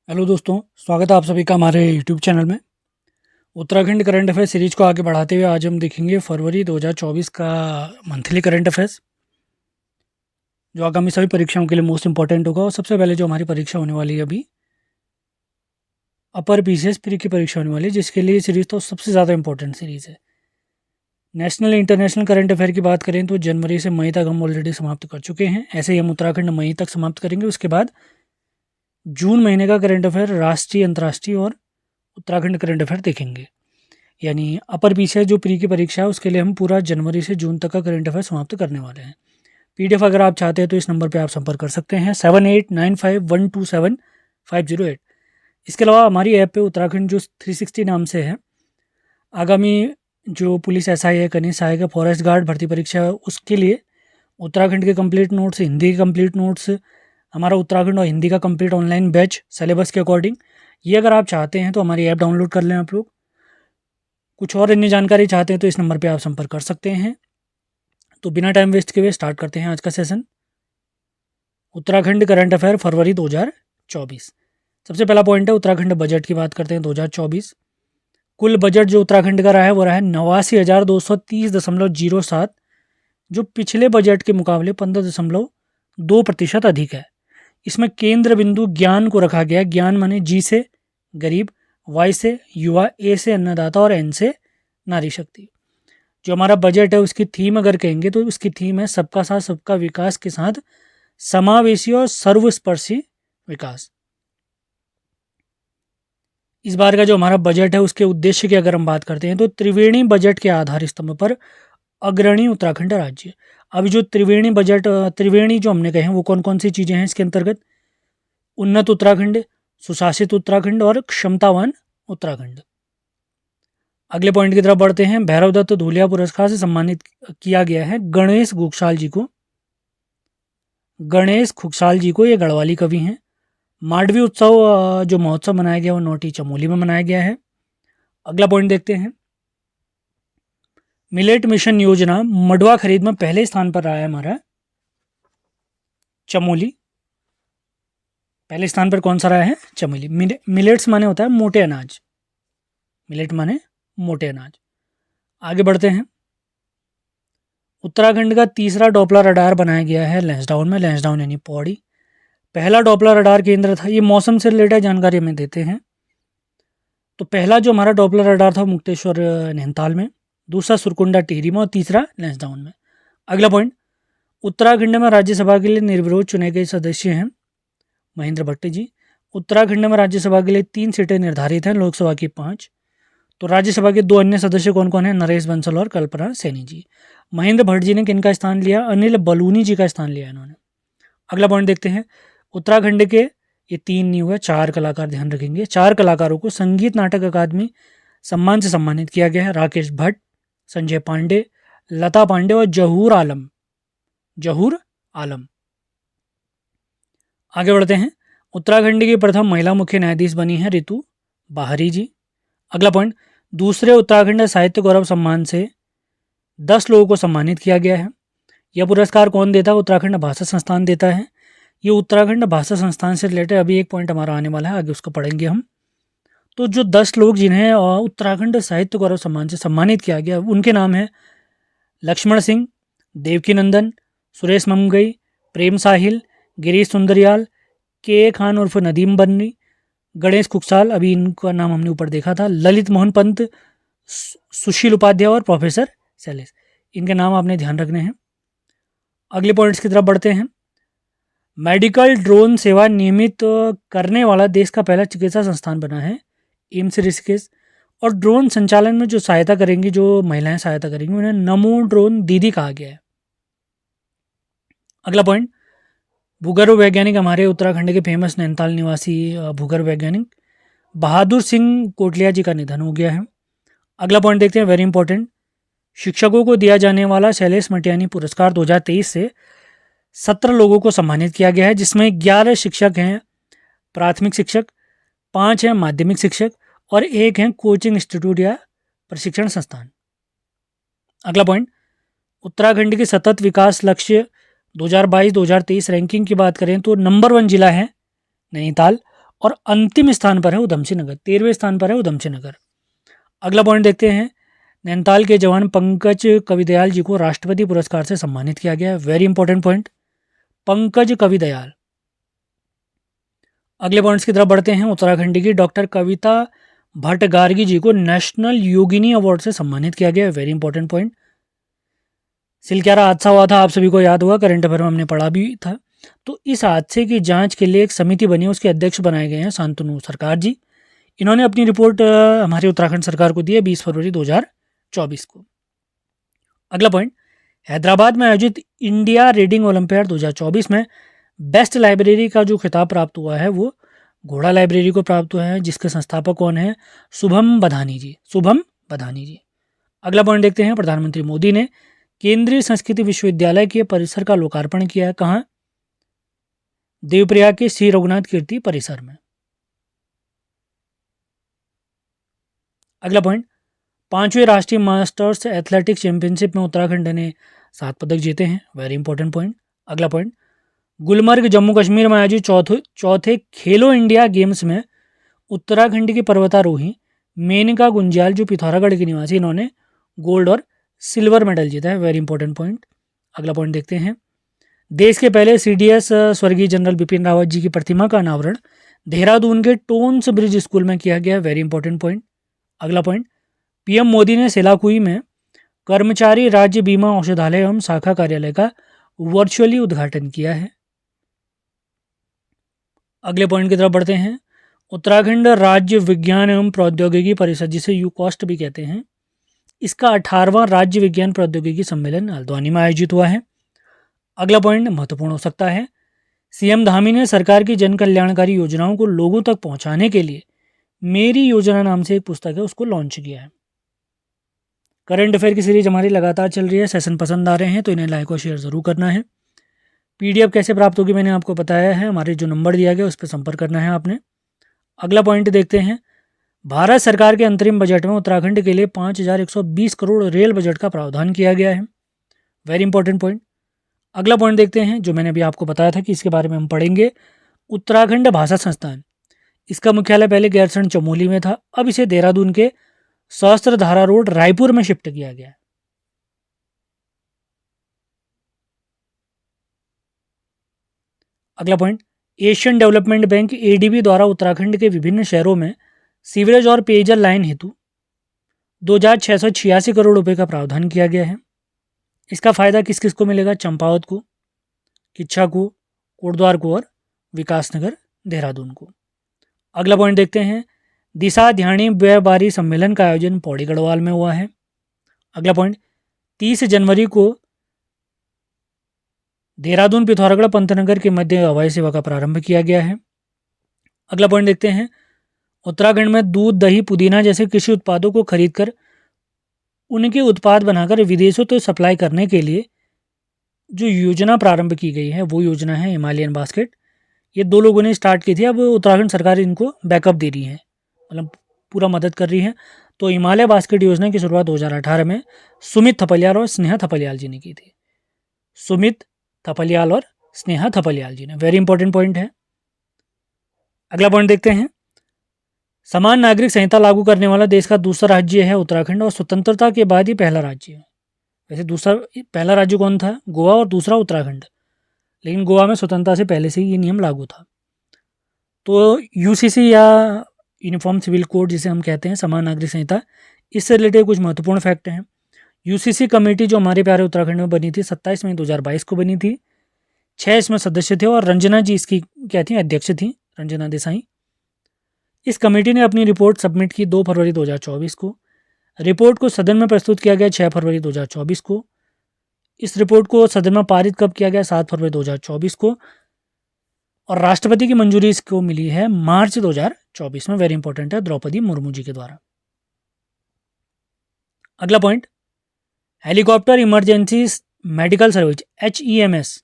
Hello दोस्तों, स्वागत है आप सभी का हमारे यूट्यूब चैनल में। उत्तराखंड करंट अफेयर सीरीज को आगे बढ़ाते हुए आज हम देखेंगे फरवरी 2024 का मंथली करंट अफेयर्स, जो आगामी सभी परीक्षाओं के लिए मोस्ट इंपॉर्टेंट होगा। और सबसे पहले जो हमारी परीक्षा होने वाली है अभी, अपर पीसीएस प्री की परीक्षा होने वाली है, जिसके लिए सीरीज तो सबसे ज़्यादा इंपॉर्टेंट सीरीज़ है। नेशनल इंटरनेशनल करंट अफेयर की बात करें तो जनवरी से मई तक हम ऑलरेडी समाप्त कर चुके हैं। ऐसे ही हम उत्तराखंड मई तक समाप्त करेंगे। उसके बाद जून महीने का करंट अफेयर, राष्ट्रीय, अंतर्राष्ट्रीय और उत्तराखंड करंट अफेयर देखेंगे। यानी अपर पीसीएस जो प्री की परीक्षा है उसके लिए हम पूरा जनवरी से जून तक का करंट अफेयर समाप्त करने वाले हैं। पीडीएफ अगर आप चाहते हैं तो इस नंबर पे आप संपर्क कर सकते हैं 7895127508। इसके अलावा हमारी ऐप पे उत्तराखंड जो 360 नाम से है, आगामी जो पुलिस एसआई है, कनीय सहायक है, फॉरेस्ट गार्ड भर्ती परीक्षा है, उसके लिए उत्तराखंड के कंप्लीट नोट्स, हिंदी के कंप्लीट नोट्स, हमारा उत्तराखंड और हिंदी का कंप्लीट ऑनलाइन बैच सिलेबस के अकॉर्डिंग, ये अगर आप चाहते हैं तो हमारी ऐप डाउनलोड कर लें आप लोग। कुछ और अन्य जानकारी चाहते हैं तो इस नंबर पे आप संपर्क कर सकते हैं। तो बिना टाइम वेस्ट किए हुए स्टार्ट करते हैं आज का सेशन। उत्तराखंड करंट अफेयर फरवरी 2024। सबसे पहला पॉइंट है उत्तराखंड बजट की बात करते हैं 2024। कुल बजट जो उत्तराखंड का रहा है वो रहा है 89,230.07, जो पिछले बजट के मुकाबले 15.2% अधिक है। इसमें केंद्र बिंदु ज्ञान को रखा गया है। ज्ञान माने जी से गरीब, वाई से युवा, ए से अन्नदाता और एन से नारी शक्ति। जो हमारा बजट है उसकी थीम अगर कहेंगे तो उसकी थीम है सबका साथ सबका विकास के साथ समावेशी और सर्वस्पर्शी विकास। इस बार का जो हमारा बजट है उसके उद्देश्य की अगर हम बात करते हैं तो त्रिवेणी बजट के आधार स्तंभ पर अग्रणी उत्तराखंड राज्य। अब जो त्रिवेणी बजट, त्रिवेणी जो हमने कहे हैं वो कौन कौन सी चीज़ें हैं इसके अंतर्गत? उन्नत उत्तराखंड, सुशासित उत्तराखंड और क्षमतावान उत्तराखंड। अगले पॉइंट की तरफ बढ़ते हैं। भैरव दत्त धूलिया पुरस्कार से सम्मानित किया गया है गणेश घुग्साल जी को। गणेश घुग्साल जी को, ये गढ़वाली कवि हैं। मांडवी उत्सव जो महोत्सव मनाया गया वो नौटी चमोली में मनाया गया है। अगला पॉइंट देखते हैं। मिलेट मिशन योजना मडवा खरीद में पहले स्थान पर रहा है हमारा चमोली। पहले स्थान पर कौन सा रहा है? चमोली। मिलेट्स माने होता है मोटे अनाज, मिलेट माने मोटे अनाज। आगे बढ़ते हैं। उत्तराखंड का तीसरा डॉपलर रडार बनाया गया है लैंसडाउन में। लैंसडाउन यानी पौड़ी। पहला डॉपलर रडार केंद्र था, ये मौसम से रिलेटेड जानकारी हमें देते हैं। तो पहला जो हमारा डॉपलर रडार था मुक्तेश्वर नैनीताल में, दूसरा सुरकुंडा टिहरी में और तीसरा लैंसडाउन में। अगला पॉइंट, उत्तराखंड में राज्यसभा के लिए निर्विरोध चुने गए सदस्य हैं महेंद्र भट्ट जी। उत्तराखंड में राज्यसभा के लिए 3 सीटें निर्धारित हैं, लोकसभा की 5। तो राज्यसभा के 2 अन्य सदस्य कौन कौन हैं? नरेश बंसल और कल्पना सैनी जी। महेंद्र भट्ट जी ने किनका स्थान लिया? अनिल बलूनी जी का स्थान लिया इन्होंने। अगला पॉइंट देखते हैं। उत्तराखंड के, ये 3 नहीं हुआ, 4 कलाकार, ध्यान रखेंगे। 4 कलाकारों को संगीत नाटक अकादमी सम्मान से सम्मानित किया गया है। राकेश भट्ट, संजय पांडे, लता पांडे और जहूर आलम। जहूर आलम। आगे बढ़ते हैं। उत्तराखंड की प्रथम महिला मुख्य न्यायाधीश बनी है ऋतु बाहरी जी। अगला पॉइंट, दूसरे उत्तराखंड साहित्य गौरव सम्मान से 10 लोगों को सम्मानित किया गया है। यह पुरस्कार कौन देता है? उत्तराखंड भाषा संस्थान देता है। ये उत्तराखंड भाषा संस्थान से रिलेटेड अभी एक पॉइंट हमारा आने वाला है, आगे उसको पढ़ेंगे हम। तो जो 10 लोग जिन्हें उत्तराखंड साहित्य गौरव सम्मान से सम्मानित किया गया उनके नाम है लक्ष्मण सिंह, देवकी नंदन, सुरेश ममगई, प्रेम साहिल, गिरीश सुंदरियाल, के खान उर्फ नदीम बन्नी, गणेश कुकसाल, अभी इनका नाम हमने ऊपर देखा था, ललित मोहन पंत, सुशील उपाध्याय और प्रोफेसर सैलेस। इनके नाम आपने ध्यान रखने हैं। अगले पॉइंट्स की तरफ बढ़ते हैं। मेडिकल ड्रोन सेवा नियमित करने वाला देश का पहला चिकित्सा संस्थान बना है एम्स ऋषिकेश। और ड्रोन संचालन में जो सहायता करेंगी, जो महिलाएं सहायता करेंगी, उन्हें नमो ड्रोन दीदी कहा गया है। अगला पॉइंट, भूगर्भ वैज्ञानिक, हमारे उत्तराखंड के फेमस नैनीताल निवासी भूगर्भ वैज्ञानिक बहादुर सिंह कोटलिया जी का निधन हो गया है। अगला पॉइंट देखते हैं, वेरी इंपॉर्टेंट। शिक्षकों को दिया जाने वाला शैलेश मटियानी पुरस्कार 2023 से 17 लोगों को सम्मानित किया गया है, जिसमें 11 शिक्षक हैं प्राथमिक शिक्षक, 5 हैं माध्यमिक शिक्षक और 1 हैं कोचिंग इंस्टीट्यूट या प्रशिक्षण संस्थान। अगला पॉइंट, उत्तराखंड के सतत विकास लक्ष्य 2022-2023 रैंकिंग की बात करें तो नंबर 1 जिला है नैनीताल और अंतिम स्थान पर है उधमसिंह नगर, 13वें स्थान पर है उधमसिंह नगर। अगला पॉइंट देखते हैं, नैनीताल के जवान पंकज कविदयाल जी को राष्ट्रपति पुरस्कार से सम्मानित किया गया है। Very important point, Pankaj Kavidayal. अगले पॉइंट्स की तरफ बढ़ते हैं, उत्तराखंड की डॉक्टर कविता भट्टगार्गी जी को नेशनल योगिनी अवार्ड से सम्मानित किया गया है। Very important point. सिलक्यारा हादसा हुआ था, आप सभी को याद होगा, करंट अफेयर में हमने पढ़ा भी था। तो इस हादसे की जांच के लिए एक समिति बनी है, उसके अध्यक्ष बनाए गए हैं शांतनु सरकार जी। इन्होंने अपनी रिपोर्ट हमारे उत्तराखंड सरकार को दी है 20 फरवरी 2024 को। अगला पॉइंट, हैदराबाद में आयोजित इंडिया रीडिंग ओलंपियाड 2024 में बेस्ट लाइब्रेरी का जो खिताब प्राप्त हुआ है वो घोड़ा लाइब्रेरी को प्राप्त हुआ है, जिसके संस्थापक कौन है? शुभम बधानी जी, शुभम बधानी जी। अगला पॉइंट देखते हैं, प्रधानमंत्री मोदी ने केंद्रीय संस्कृति विश्वविद्यालय के परिसर का लोकार्पण किया है, कहाँ? देवप्रयाग के श्री रघुनाथ कीर्ति परिसर में। अगला पॉइंट, 5वें राष्ट्रीय मास्टर्स एथलेटिक्स चैंपियनशिप में उत्तराखंड ने 7 पदक जीते हैं। Very important point. अगला पॉइंट, गुलमर्ग जम्मू कश्मीर में आयोजित चौथे खेलो इंडिया गेम्स में उत्तराखंड की पर्वतारोही मेनका गुंज्याल जो पिथौरागढ़ की निवासी, इन्होंने गोल्ड और सिल्वर मेडल जीता है। Very important point. अगला पॉइंट देखते हैं, देश के पहले CDS स्वर्गीय जनरल बिपिन रावत जी की प्रतिमा का अनावरण देहरादून के टोन्स ब्रिज स्कूल में किया गया है। Very important point. अगला पॉइंट, PM मोदी ने सेलाकुई में कर्मचारी राज्य बीमा औषधालय एवं शाखा कार्यालय का वर्चुअली उद्घाटन किया है। अगले पॉइंट की तरफ बढ़ते हैं, उत्तराखंड राज्य विज्ञान एवं प्रौद्योगिकी परिषद, जिसे यूकॉस्ट भी कहते हैं, इसका 18वां राज्य विज्ञान प्रौद्योगिकी सम्मेलन हल्द्वानी में आयोजित हुआ है। अगला पॉइंट महत्वपूर्ण हो सकता है, CM धामी ने सरकार की जन कल्याणकारी योजनाओं को लोगों तक पहुंचाने के लिए मेरी योजना नाम से एक पुस्तक है, उसको लॉन्च किया है। करंट अफेयर की सीरीज हमारी लगातार चल रही है, सेशन पसंद आ रहे हैं तो इन्हें लाइक और शेयर ज़रूर करना है। PDF कैसे प्राप्त होगी मैंने आपको बताया है, हमारे जो नंबर दिया गया उस पर संपर्क करना है आपने। अगला पॉइंट देखते हैं, भारत सरकार के अंतरिम बजट में उत्तराखंड के लिए 5120 करोड़ रेल बजट का प्रावधान किया गया है। Very important point. अगला पॉइंट देखते हैं, जो मैंने अभी आपको बताया था कि इसके बारे में हम पढ़ेंगे, उत्तराखंड भाषा संस्थान, इसका मुख्यालय पहले गैरसैंण चमोली में था, अब इसे देहरादून के सहस्त्रधारा रोड रायपुर में शिफ्ट किया गया है। अगला point, Asian development bank ADB द्वारा उत्तराखंड के विभिन्न शहरों में सीवरेज और पेयजल लाइन हेतु 2686 करोड़ रुपए का प्रावधान किया गया है। इसका फायदा किस किस को मिलेगा? चंपावत को, किच्छा को, कोटद्वार को और विकासनगर देहरादून को। अगला पॉइंट देखते हैं, दिशा ध्यानी व्यापारी सम्मेलन का आयोजन पौड़ी गढ़वाल में हुआ है। अगला पॉइंट, 30 जनवरी को देहरादून पिथौरागढ़ पंतनगर के मध्य हवाई सेवा का प्रारंभ किया गया है। अगला पॉइंट देखते हैं, उत्तराखंड में दूध, दही, पुदीना जैसे कृषि उत्पादों को खरीदकर उनके उत्पाद बनाकर विदेशों तक सप्लाई करने के लिए जो योजना प्रारंभ की गई है वो योजना है हिमालयन बास्केट। ये 2 लोगों ने स्टार्ट की थी, अब उत्तराखंड सरकार इनको बैकअप दे रही है, मतलब पूरा मदद कर रही है। तो हिमालय बास्केट योजना की शुरुआत 2018 में सुमित थपलियाल और स्नेहा थपलियाल जी ने की थी। सुमित थपलियाल और स्नेहा थपलियाल जी ने। वेरी इंपॉर्टेंट पॉइंट है। अगला पॉइंट देखते हैं, समान नागरिक संहिता लागू करने वाला देश का दूसरा राज्य है उत्तराखंड और स्वतंत्रता के बाद ही पहला राज्य है। वैसे पहला राज्य कौन था? गोवा, और दूसरा उत्तराखंड, लेकिन गोवा में स्वतंत्रता से पहले से ही ये नियम लागू था। तो UCC या यूनिफॉर्म सिविल कोड जिसे हम कहते हैं, समान नागरिक संहिता, इससे रिलेटेड कुछ महत्वपूर्ण फैक्ट हैं। UCC कमेटी जो हमारे प्यारे उत्तराखंड में बनी थी 27 मई 2022 को बनी थी। 6 इसमें सदस्य थे और रंजना जी इसकी क्या थी? अध्यक्ष थी, रंजना देसाई। इस कमेटी ने अपनी रिपोर्ट सबमिट की 2 फरवरी 2024 को। रिपोर्ट को सदन में प्रस्तुत किया गया 6 फरवरी 2024 को। इस रिपोर्ट को सदन में पारित कब किया गया? 7 फरवरी 2024 को। और राष्ट्रपति की मंजूरी इसको मिली है मार्च 2024 में। वेरी इंपॉर्टेंट है, द्रौपदी मुर्मू जी के द्वारा। अगला point, helicopter emergency medical service HEMS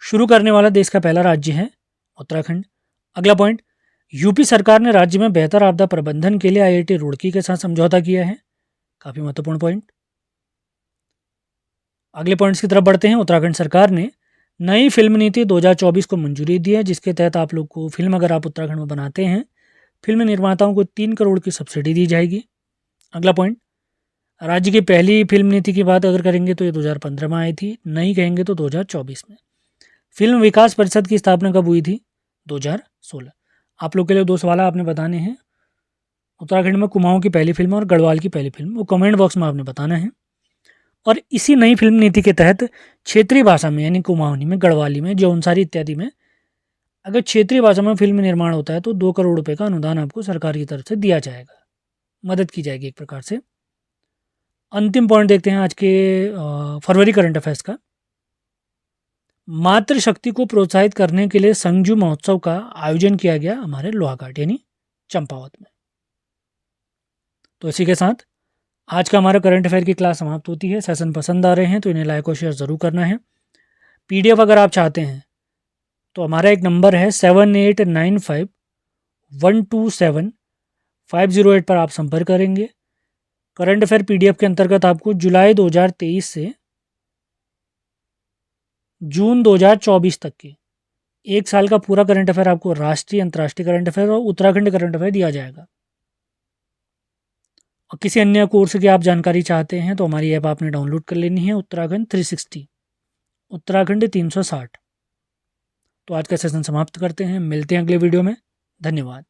शुरू करने वाला देश का पहला राज्य है उत्तराखंड। अगला पॉइंट, यूपी सरकार ने राज्य में बेहतर आपदा प्रबंधन के लिए IIT रुड़की के साथ समझौता किया है। काफ़ी महत्वपूर्ण पॉइंट। अगले पॉइंट्स की तरफ बढ़ते हैं। उत्तराखंड सरकार ने नई फिल्म नीति 2024 को मंजूरी दी है, जिसके तहत आप लोग को फिल्म अगर आप उत्तराखंड में बनाते हैं फिल्म निर्माताओं को 3 करोड़ की सब्सिडी दी जाएगी। अगला पॉइंट, राज्य की पहली फिल्म नीति की बात अगर करेंगे तो ये 2015 में आई थी, नहीं कहेंगे तो 2024 में। फिल्म विकास परिषद की स्थापना कब हुई थी? 2016। आप लोग के लिए 2 सवाल आपने बताने हैं। उत्तराखंड में कुमाऊं की पहली फिल्म और गढ़वाल की पहली फिल्म, वो कमेंट बॉक्स में आपने बताना है। और इसी नई फिल्म नीति के तहत क्षेत्रीय भाषा में यानी कुमाऊनी में, गढ़वाली में, जौनसारी इत्यादि में अगर क्षेत्रीय भाषा में फिल्म निर्माण होता है तो 2 करोड़ रुपए का अनुदान आपको सरकार की तरफ से दिया जाएगा, मदद की जाएगी एक प्रकार से। अंतिम पॉइंट देखते हैं आज के फरवरी करंट अफेयर्स का। मातृशक्ति को प्रोत्साहित करने के लिए संजू महोत्सव का आयोजन किया गया हमारे लोहाघाट यानी चंपावत में। तो इसी के साथ आज का हमारा करंट अफेयर की क्लास समाप्त होती है। सेशन पसंद आ रहे हैं तो इन्हें लाइक और शेयर ज़रूर करना है। पीडीएफ अगर आप चाहते हैं तो हमारा एक नंबर है 7895127508 पर आप संपर्क करेंगे। करंट अफेयर पीडीएफ के अंतर्गत आपको जुलाई 2023 से जून 2024 तक के 1 साल का पूरा करंट अफेयर आपको राष्ट्रीय, अंतर्राष्ट्रीय करंट अफेयर और उत्तराखंड करंट अफेयर दिया जाएगा। और किसी अन्य कोर्स की आप जानकारी चाहते हैं तो हमारी ऐप आपने डाउनलोड कर लेनी है, उत्तराखंड 360, उत्तराखंड 360। तो आज का सेशन समाप्त करते हैं, मिलते हैं अगले वीडियो में। धन्यवाद।